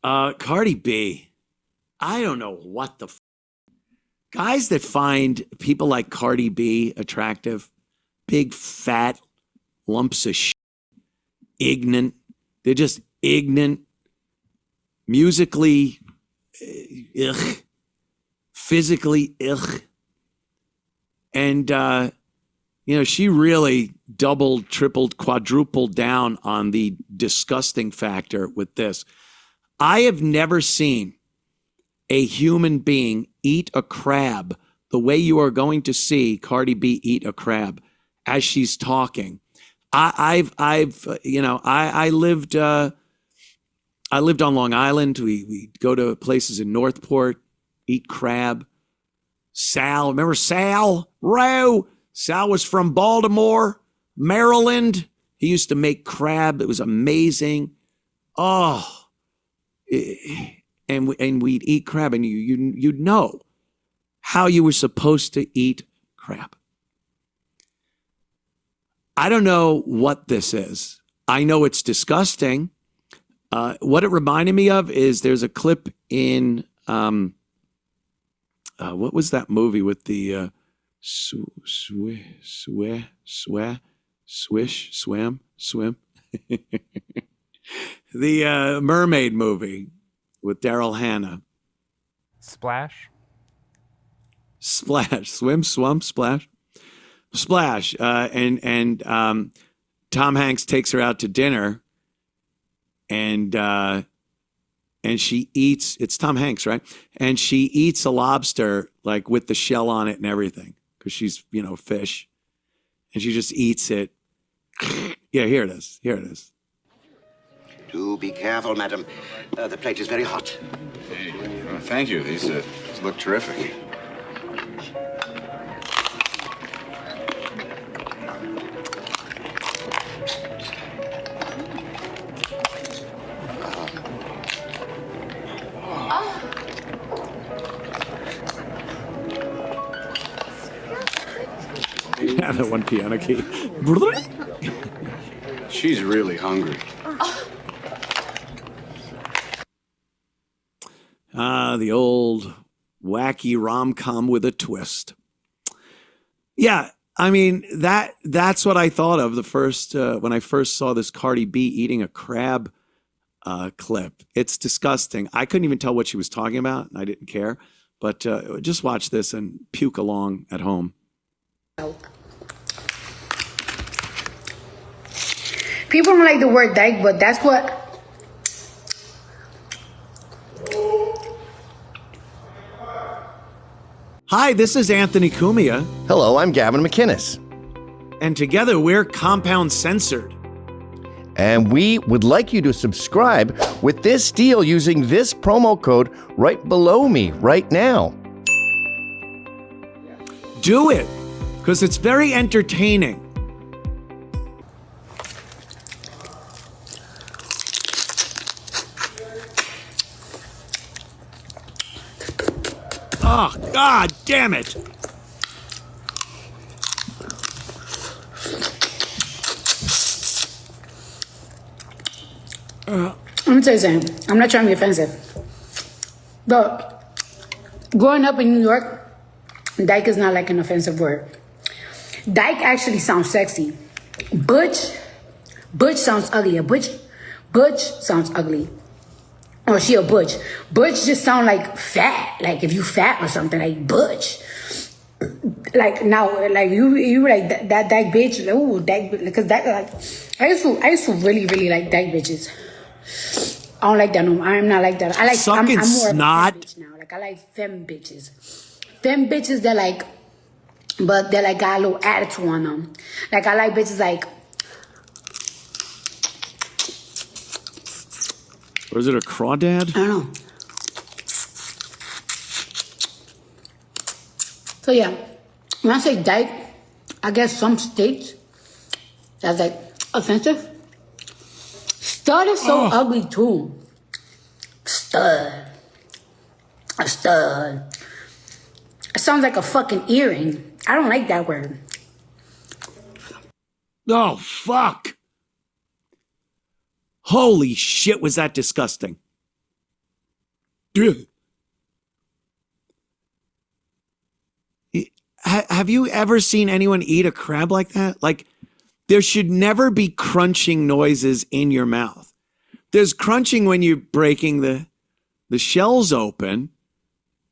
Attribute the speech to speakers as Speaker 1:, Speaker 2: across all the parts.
Speaker 1: Cardi B. I don't know what the guys that find people like Cardi B attractive, big fat lumps of shit, ignorant. They're just ignorant, musically, ugh, physically, ugh. And, she really doubled, tripled, quadrupled down on the disgusting factor with this. I have never seen a human being eat a crab the way you are going to see Cardi B eat a crab as she's talking. I lived on Long Island. We go to places in Northport, eat crab. Sal, remember Sal? Rowe. Sal was from Baltimore, Maryland. He used to make crab. It was amazing. Oh, and we'd eat crab, and you'd know how you were supposed to eat crab. I don't know what this is. I know it's disgusting. What it reminded me of is there's a clip in what was that movie with the swim? The mermaid movie with Daryl Hannah.
Speaker 2: Splash.
Speaker 1: Swim, splash. And Tom Hanks takes her out to dinner, and she eats. It's Tom Hanks, right? And she eats a lobster like with the shell on it and everything because she's fish, and she just eats it. Yeah, here it is.
Speaker 3: Do be careful, madam. The plate is very hot.
Speaker 4: Hey, thank you. These look terrific.
Speaker 1: Yeah, that one piano key.
Speaker 4: She's really hungry.
Speaker 1: The old wacky rom-com with a twist. Yeah, I mean, that's what I thought of the first when I first saw this Cardi B eating a crab clip. It's disgusting. I couldn't even tell what she was talking about, and I didn't care. But just watch this and puke along at home.
Speaker 5: People don't like the word dyke, but that's what...
Speaker 1: Hi, this is Anthony Cumia.
Speaker 6: Hello, I'm Gavin McInnes.
Speaker 1: And together we're Compound Censored.
Speaker 6: And we would like you to subscribe with this deal using this promo code right below me right now.
Speaker 1: Do it, because it's very entertaining. Oh, God damn it.
Speaker 5: Let me tell you something. I'm not trying to be offensive. But growing up in New York, dyke is not like an offensive word. Dyke actually sounds sexy. Butch sounds ugly. Butch sounds ugly. Or she a butch. Butch just sound like fat. Like if you fat or something, like butch. Like now, like you like that dyke bitch. Ooh, dyke, because that like I used to really like dyke bitches. I don't like that no more. I'm not like that. I like I'm more
Speaker 1: snot.
Speaker 5: Of a femme bitch now. Like I like femme bitches. Femme bitches, they're like, but they're like got a little attitude on them. Like I like bitches like.
Speaker 1: Or is it a crawdad?
Speaker 5: I don't know. So yeah, when I say dyke, I guess some states that's like offensive. Stud is so ugly too. Stud. A stud. It sounds like a fucking earring. I don't like that word.
Speaker 1: Oh, fuck. Holy shit, was that disgusting. Have you ever seen anyone eat a crab like that? Like, there should never be crunching noises in your mouth. There's crunching when you're breaking the shells open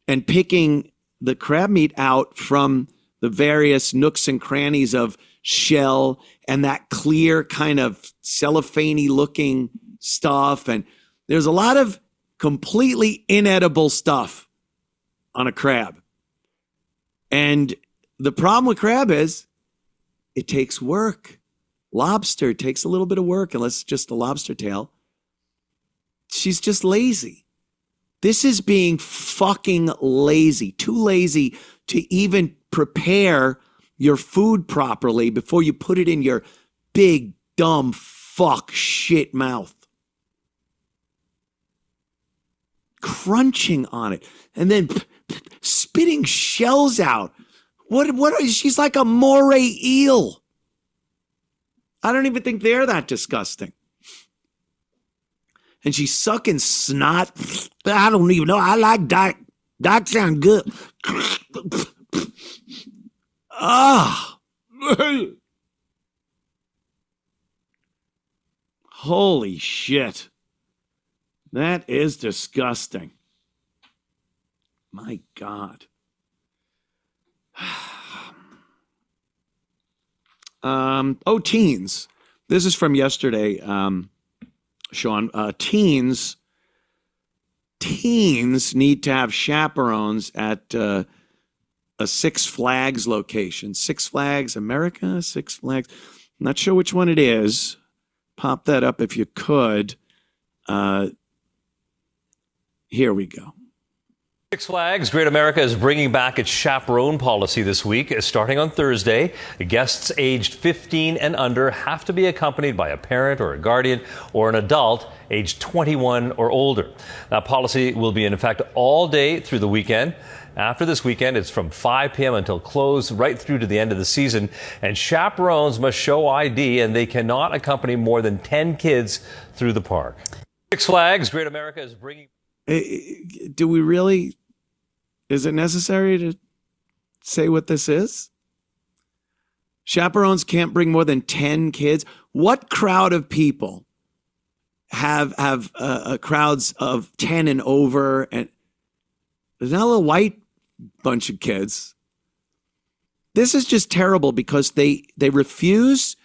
Speaker 1: and picking the crab meat out from the various nooks and crannies of shell and that clear kind of cellophane-y looking stuff. And there's a lot of completely inedible stuff on a crab. And the problem with crab is it takes work. Lobster takes a little bit of work, unless it's just a lobster tail. She's just lazy. This is being fucking lazy, too lazy to even prepare your food properly before you put it in your big, dumb, fuck shit mouth. Crunching on it and then spitting shells out. She's like a moray eel. I don't even think they're that disgusting. And she's sucking snot. I don't even know. I like Doc. Doc sound good. Ah. Holy shit. That is disgusting. My God. Teens. This is from yesterday, Sean. Teens need to have chaperones at a Six Flags location. Six Flags America, Six Flags. Not sure which one it is. Pop that up if you could. Here we go.
Speaker 7: Six Flags Great America is bringing back its chaperone policy this week. Starting on Thursday, guests aged 15 and under have to be accompanied by a parent or a guardian or an adult aged 21 or older. That policy will be in effect all day through the weekend. After this weekend, it's from 5 p.m. until close, right through to the end of the season. And chaperones must show ID, and they cannot accompany more than 10 kids through the park. Six Flags Great America is bringing...
Speaker 1: Do we really... Is it necessary to say what this is? Chaperones can't bring more than 10 kids. What crowd of people have crowds of 10 and over? And there's not a little white bunch of kids. This is just terrible because they refuse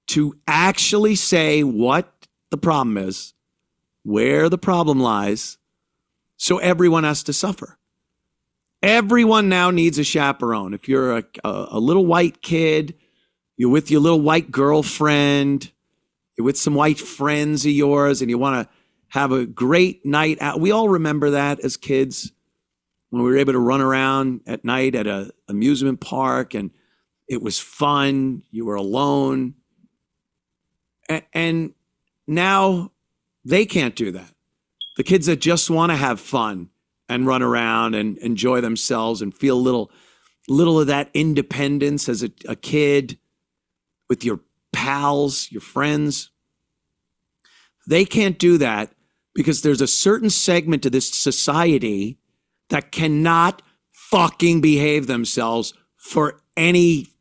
Speaker 1: to actually say what the problem is, where the problem lies, so everyone has to suffer. Everyone now needs a chaperone. If you're a little white kid, you're with your little white girlfriend, you're with some white friends of yours, and you want to have a great night out. We all remember that as kids when we were able to run around at night at an amusement park, and it was fun. You were alone. And now they can't do that. The kids that just want to have fun and run around and enjoy themselves and feel a little of that independence as a kid with your pals, your friends. They can't do that because there's a certain segment of this society that cannot fucking behave themselves for anything.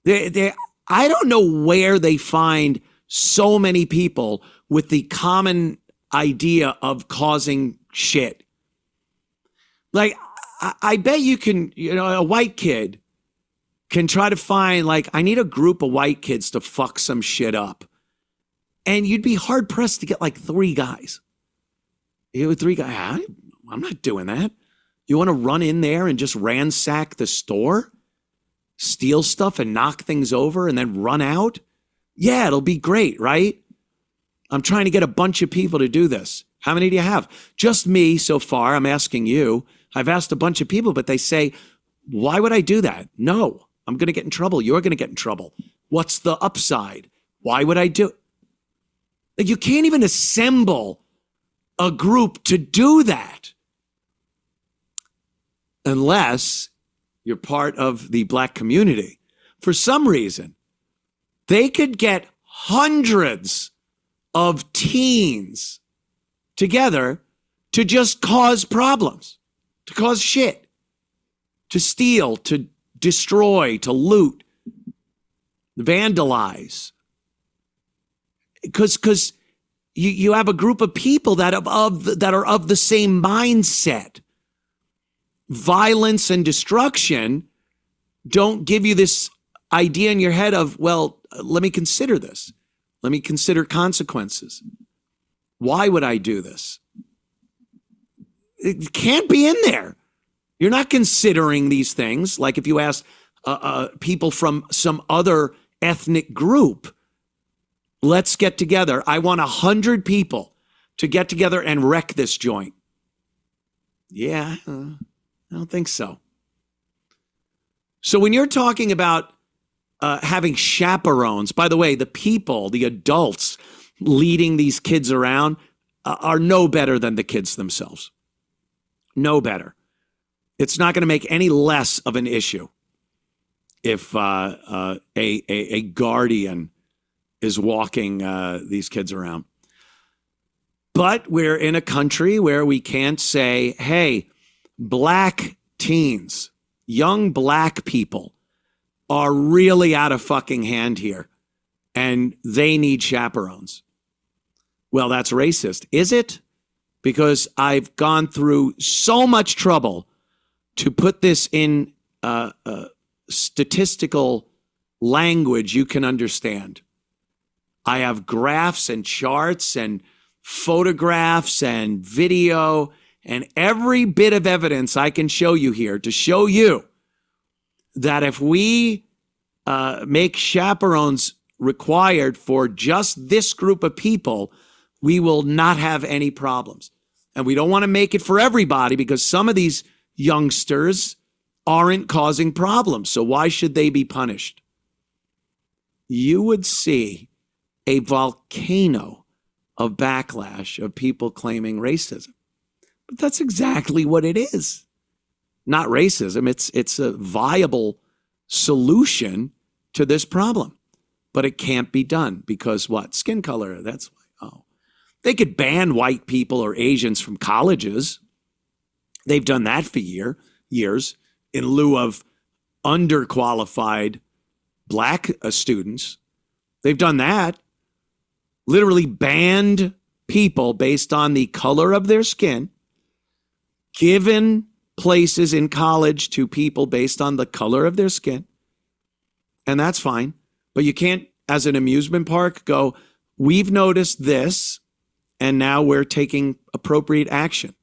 Speaker 1: I don't know where they find so many people with the common idea of causing shit. Like, I bet you can, a white kid can try to find, like, I need a group of white kids to fuck some shit up. And you'd be hard pressed to get like 3 guys. Three guys, I'm not doing that. You want to run in there and just ransack the store? Steal stuff and knock things over and then run out? Yeah, it'll be great, right? I'm trying to get a bunch of people to do this. How many do you have? Just me so far. I'm asking you. I've asked a bunch of people, but they say, why would I do that? No, I'm going to get in trouble. You're going to get in trouble. What's the upside? Why would I do it? Like, you can't even assemble a group to do that unless you're part of the Black community. For some reason, they could get hundreds of teens together to just cause problems, to cause shit, to steal, to destroy, to loot, vandalize. Because you have a group of people that are of the same mindset. Violence and destruction don't give you this idea in your head of, well, let me consider this. Let me consider consequences. Why would I do this? It can't be in there. You're not considering these things. Like if you ask people from some other ethnic group, let's get together. I want 100 people to get together and wreck this joint. Yeah, I don't think so. So when you're talking about having chaperones, by the way, the people, the adults leading these kids around are no better than the kids themselves. No better. It's not going to make any less of an issue if a guardian is walking these kids around. But we're in a country where we can't say, hey, black teens, young black people are really out of fucking hand here and they need chaperones. Well, that's racist. Is it? Because I've gone through so much trouble to put this in statistical language you can understand. I have graphs and charts and photographs and video and every bit of evidence I can show you here to show you that if we make chaperones required for just this group of people, we will not have any problems. And we don't want to make it for everybody because some of these youngsters aren't causing problems. So why should they be punished? You would see a volcano of backlash of people claiming racism. But that's exactly what it is. Not racism. It's a viable solution to this problem. But it can't be done because what? Skin color. That's why. Oh. They could ban white people or Asians from colleges. They've done that for years in lieu of underqualified black students. They've done that. Literally banned people based on the color of their skin, given places in college to people based on the color of their skin. And that's fine. But you can't, as an amusement park, go, we've noticed this, and now we're taking appropriate action.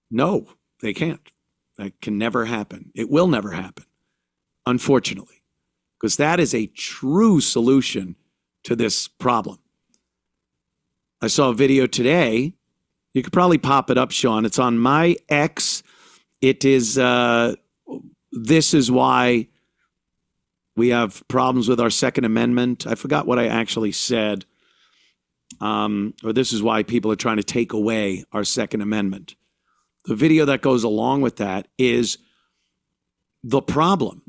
Speaker 1: No, they can't. That can never happen. It will never happen, unfortunately, because that is a true solution to this problem. I saw a video today. You could probably pop it up, Sean. It's on my X. It is, this is why we have problems with our Second Amendment. I forgot what I actually said. Or this is why people are trying to take away our Second Amendment. The video that goes along with that is the problem.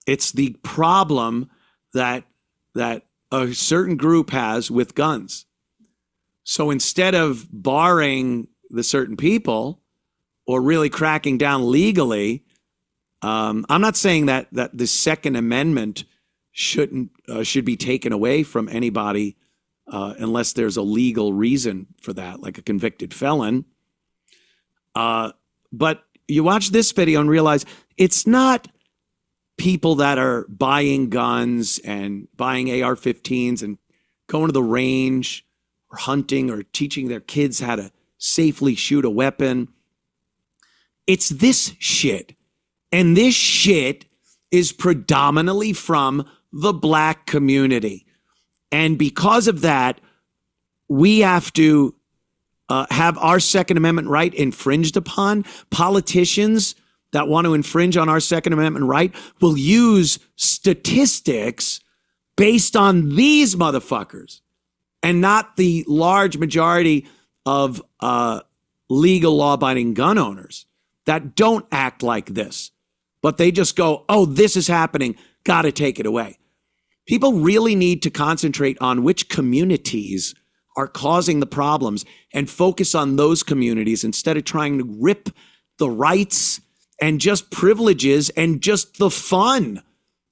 Speaker 1: It's the problem that a certain group has with guns. So instead of barring the certain people or really cracking down legally, I'm not saying that the Second Amendment should be taken away from anybody unless there's a legal reason for that, like a convicted felon. But you watch this video and realize it's not people that are buying guns and buying AR-15s and going to the range or hunting or teaching their kids how to safely shoot a weapon. It's this shit. And this shit is predominantly from the black community. And because of that, we have to have our Second Amendment right infringed upon. Politicians that want to infringe on our Second Amendment right will use statistics based on these motherfuckers and not the large majority of legal law-abiding gun owners that don't act like this. But they just go, oh, this is happening, got to take it away. People really need to concentrate on which communities are causing the problems and focus on those communities instead of trying to rip the rights and just privileges and just the fun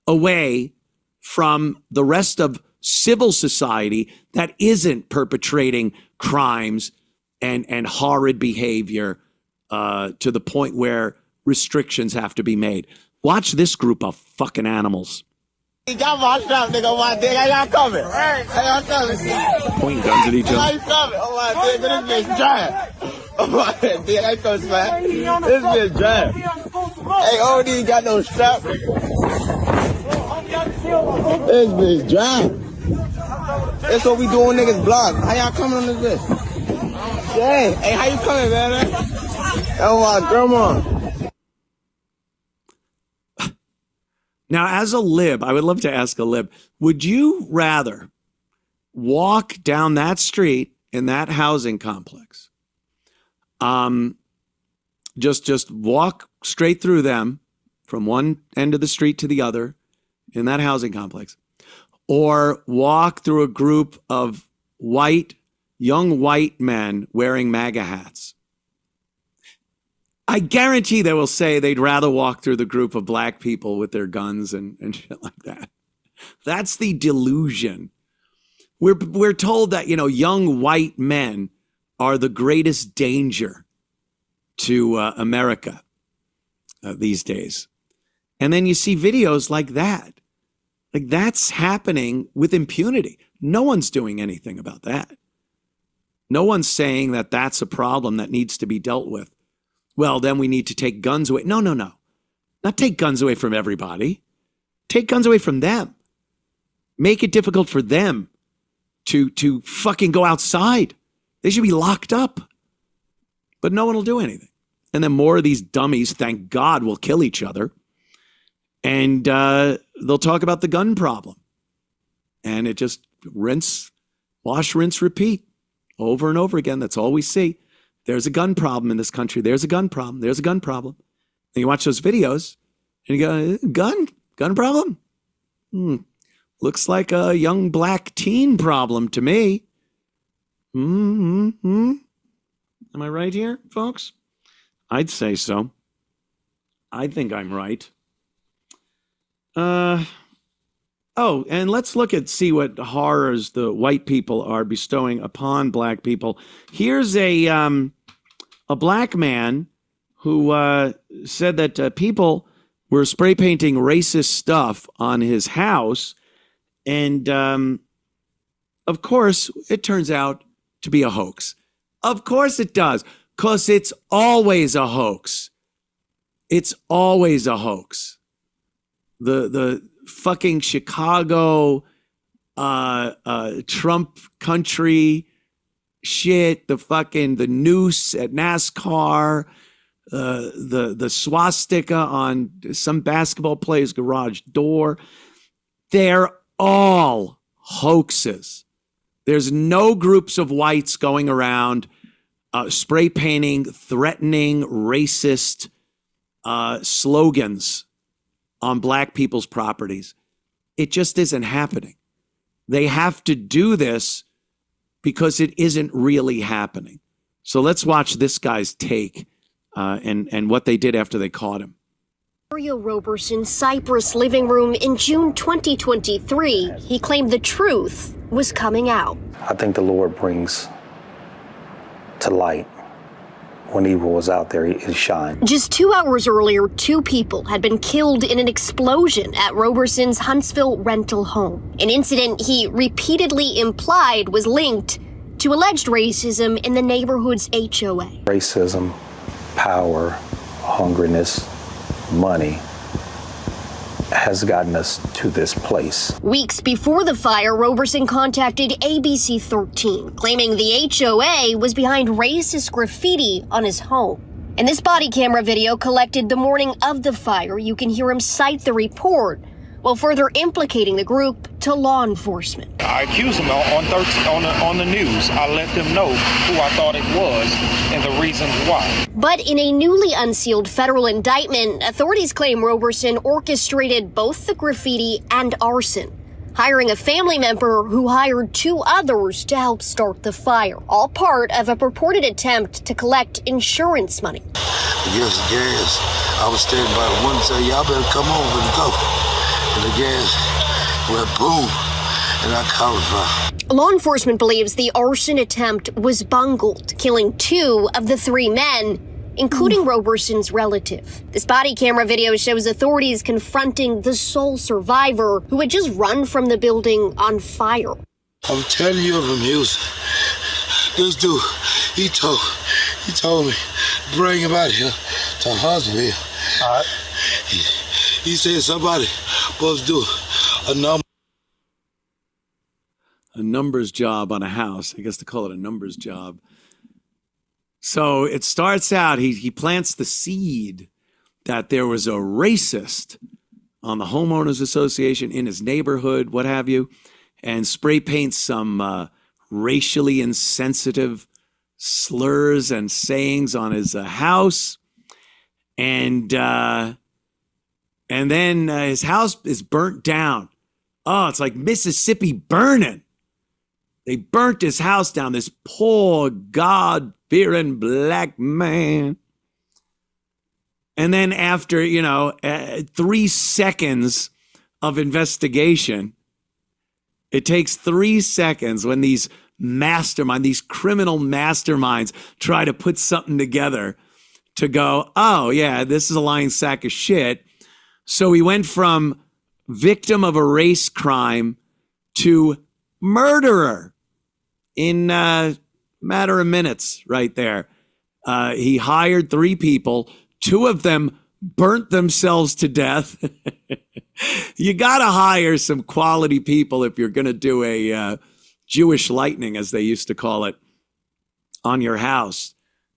Speaker 1: away from the rest of civil society that isn't perpetrating crimes and horrid behavior to the point where restrictions have to be made. Watch this group of fucking animals.
Speaker 8: Got my strap, nigga, on my dick. How y'all coming? Hey, how y'all coming?
Speaker 1: Pointing guns at each
Speaker 8: How
Speaker 1: other.
Speaker 8: you coming? On my dick, this bitch dry. On my dick, I come smack. This bitch dry. Hey, OD ain't got no strap. This bitch dry. That's what we doing, niggas block. How y'all coming on this bitch? Yeah. Hey, how you coming, man? Oh, my grandma.
Speaker 1: Now, as a lib, I would love to ask a lib, would you rather walk down that street in that housing complex? Just walk straight through them from one end of the street to the other in that housing complex, or walk through a group of young white men wearing MAGA hats? I guarantee they will say they'd rather walk through the group of black people with their guns and shit like that. That's the delusion. We're told that, young white men are the greatest danger to America these days. And then you see videos like that. Like, that's happening with impunity. No one's doing anything about that. No one's saying that that's a problem that needs to be dealt with. Well, then we need to take guns away. No. Not take guns away from everybody. Take guns away from them. Make it difficult for them to fucking go outside. They should be locked up. But no one will do anything. And then more of these dummies, thank God, will kill each other. And they'll talk about the gun problem. And it just wash, rinse, repeat over and over again. That's all we see. There's a gun problem in this country. There's a gun problem. There's a gun problem. And you watch those videos and you go, gun problem? Looks like a young black teen problem to me. Am I right here, folks? I'd say so. I think I'm right. And let's see what horrors the white people are bestowing upon black people. Here's a black man who said that people were spray painting racist stuff on his house. And of course, it turns out to be a hoax. Of course it does, because it's always a hoax. It's always a hoax. The fucking Chicago Trump country shit, the noose at NASCAR, the swastika on some basketball player's garage door. They're all hoaxes. There's no groups of whites going around spray painting, threatening, racist slogans on black people's properties. It just isn't happening. They have to do this because it isn't really happening. So let's watch this guy's take and what they did after they caught him.
Speaker 9: Mario Roberson's Cyprus living room in June 2023, he claimed the truth was coming out.
Speaker 10: I think the Lord brings to light when evil was out there, it shined.
Speaker 9: Just 2 hours earlier, 2 people had been killed in an explosion at Roberson's Huntsville rental home, an incident he repeatedly implied was linked to alleged racism in the neighborhood's HOA.
Speaker 10: Racism, power, hungriness, money has gotten us to this place.
Speaker 9: Weeks before the fire, Roberson contacted ABC 13, claiming the HOA was behind racist graffiti on his home. In this body camera video collected the morning of the fire, you can hear him cite the report while further implicating the group to law enforcement.
Speaker 11: I accused them on the news. I let them know who I thought it was and the reasons why.
Speaker 9: But in a newly unsealed federal indictment, authorities claim Roberson orchestrated both the graffiti and arson, hiring a family member who hired 2 others to help start the fire, all part of a purported attempt to collect insurance money.
Speaker 12: Against the gas, I was standing by the window saying, y'all better come on, let's go. And the gas went boom, and I caught fire.
Speaker 9: Law enforcement believes the arson attempt was bungled, killing 2 of the 3 men, including Roberson's relative. This body camera video shows authorities confronting the sole survivor who had just run from the building on fire.
Speaker 12: I'm telling you of him, this dude, he told me, bring him out here to Huntsville. All right. He said somebody supposed to do a number.
Speaker 1: A numbers job on a house. I guess they call it a numbers job. So it starts out, he plants the seed that there was a racist on the homeowners association in his neighborhood, what have you, and spray paints some racially insensitive slurs and sayings on his house. And then his house is burnt down. Oh, it's like Mississippi burning. They burnt his house down, this poor God-fearing black man. And then after, 3 seconds of investigation, it takes 3 seconds when these criminal masterminds try to put something together to go, oh, yeah, this is a lying sack of shit. So he went from victim of a race crime to murderer in a matter of minutes right there. He hired 3 people. 2 of them burnt themselves to death. You got to hire some quality people if you're going to do a Jewish lightning, as they used to call it, on your house.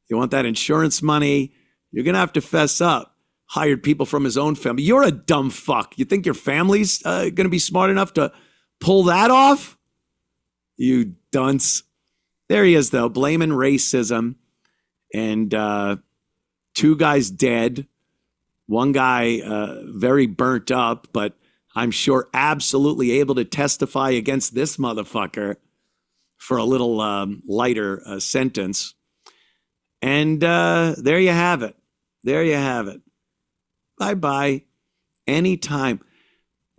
Speaker 1: You want that insurance money, you're going to have to fess up. Hired people from his own family. You're a dumb fuck. You think your family's going to be smart enough to pull that off? You dunce. There he is, though, blaming racism. And 2 guys dead. 1 guy very burnt up, but I'm sure absolutely able to testify against this motherfucker for a little lighter sentence. And there you have it. There you have it. Bye-bye. Anytime.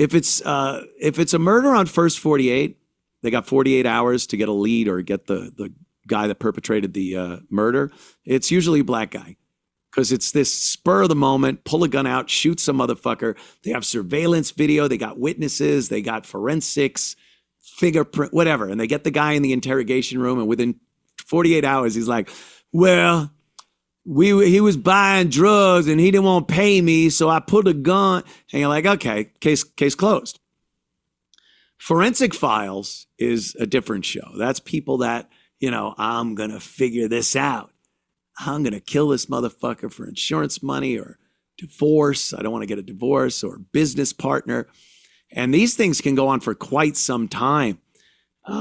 Speaker 1: If it's a murder on first 48, they got 48 hours to get a lead or get the guy that perpetrated the murder. It's usually a black guy because it's this spur of the moment, pull a gun out, shoot some motherfucker. They have surveillance video. They got witnesses. They got forensics, fingerprint, whatever. And they get the guy in the interrogation room. And within 48 hours, he's like, well, he was buying drugs and he didn't want to pay me. So I put a gun. And you're like, okay, case closed. Forensic Files is a different show. That's people that, I'm going to figure this out. I'm going to kill this motherfucker for insurance money or divorce. I don't want to get a divorce or business partner. And these things can go on for quite some time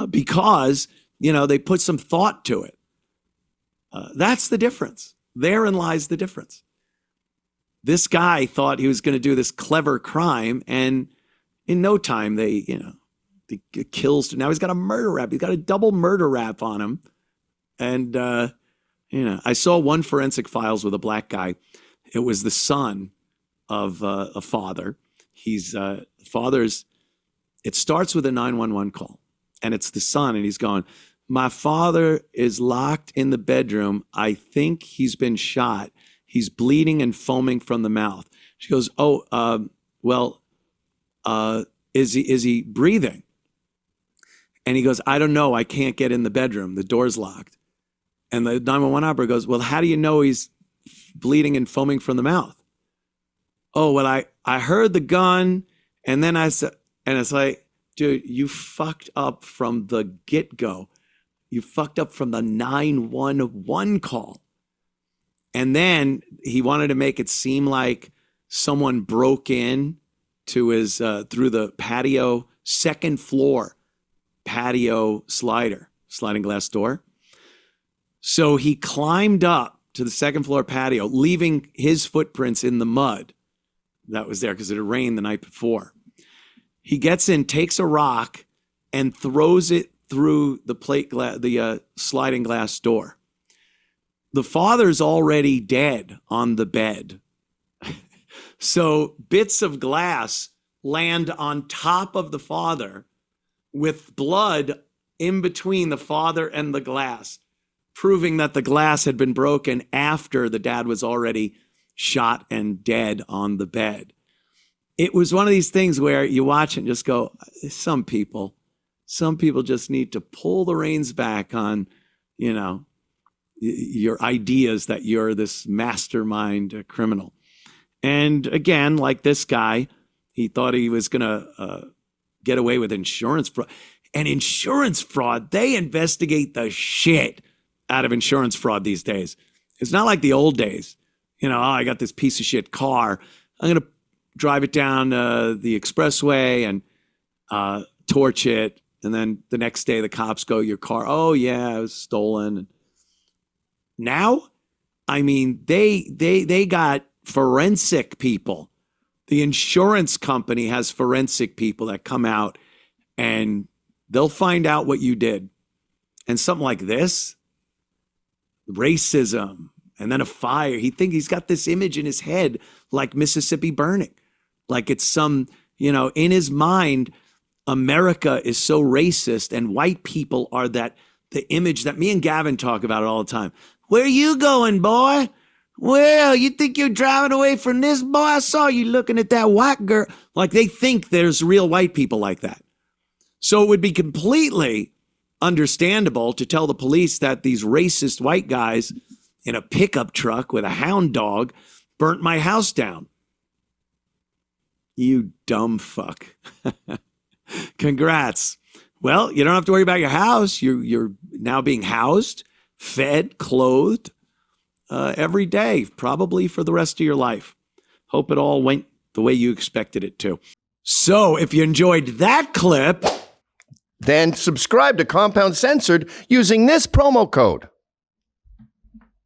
Speaker 1: because, they put some thought to it. That's the difference. Therein lies the difference. This guy thought he was going to do this clever crime, and in no time they kills. Now he's got a murder rap. He's got a double murder rap on him. And, I saw one Forensic Files with a black guy. It was the son of a father. It starts with a 911 call, and it's the son, and he's going, my father is locked in the bedroom. I think he's been shot. He's bleeding and foaming from the mouth. She goes, is he breathing? And he goes, I don't know. I can't get in the bedroom. The door's locked. And the 911 operator goes, well, how do you know he's bleeding and foaming from the mouth? Oh, well, I heard the gun. And then I said, and it's like, dude, you fucked up from the get-go. You fucked up from the 911 call. And then he wanted to make it seem like someone broke in to his, through the patio, second floor patio sliding glass door. So he climbed up to the second floor patio, leaving his footprints in the mud that was there because it had rained the night before. He gets in, takes a rock, and throws it through the sliding glass door. The father's already dead on the bed. So bits of glass land on top of the father with blood in between the father and the glass, proving that the glass had been broken after the dad was already shot and dead on the bed. It was one of these things where you watch it and just go, some people just need to pull the reins back on, your ideas that you're this mastermind criminal. And again, like this guy, he thought he was going to get away with insurance fraud. And insurance fraud, they investigate the shit out of insurance fraud these days. It's not like the old days. I got this piece of shit car. I'm going to drive it down the expressway and torch it. And then the next day the cops go, your car, oh yeah, it was stolen. Now, they got forensic people. The insurance company has forensic people that come out and they'll find out what you did. And something like this, racism, and then a fire. He's got this image in his head like Mississippi burning. Like it's some, in his mind, America is so racist and white people are the image that me and Gavin talk about it all the time. Where you going, boy? Well, you think you're driving away from this, boy? I saw you looking at that white girl. Like they think there's real white people like that. So it would be completely understandable to tell the police that these racist white guys in a pickup truck with a hound dog burnt my house down. You dumb fuck. Congrats. Well, you don't have to worry about your house. You're now being housed, fed, clothed every day, probably for the rest of your life. Hope it all went the way you expected it to. So if you enjoyed that clip,
Speaker 6: then subscribe to Compound Censored using this promo code.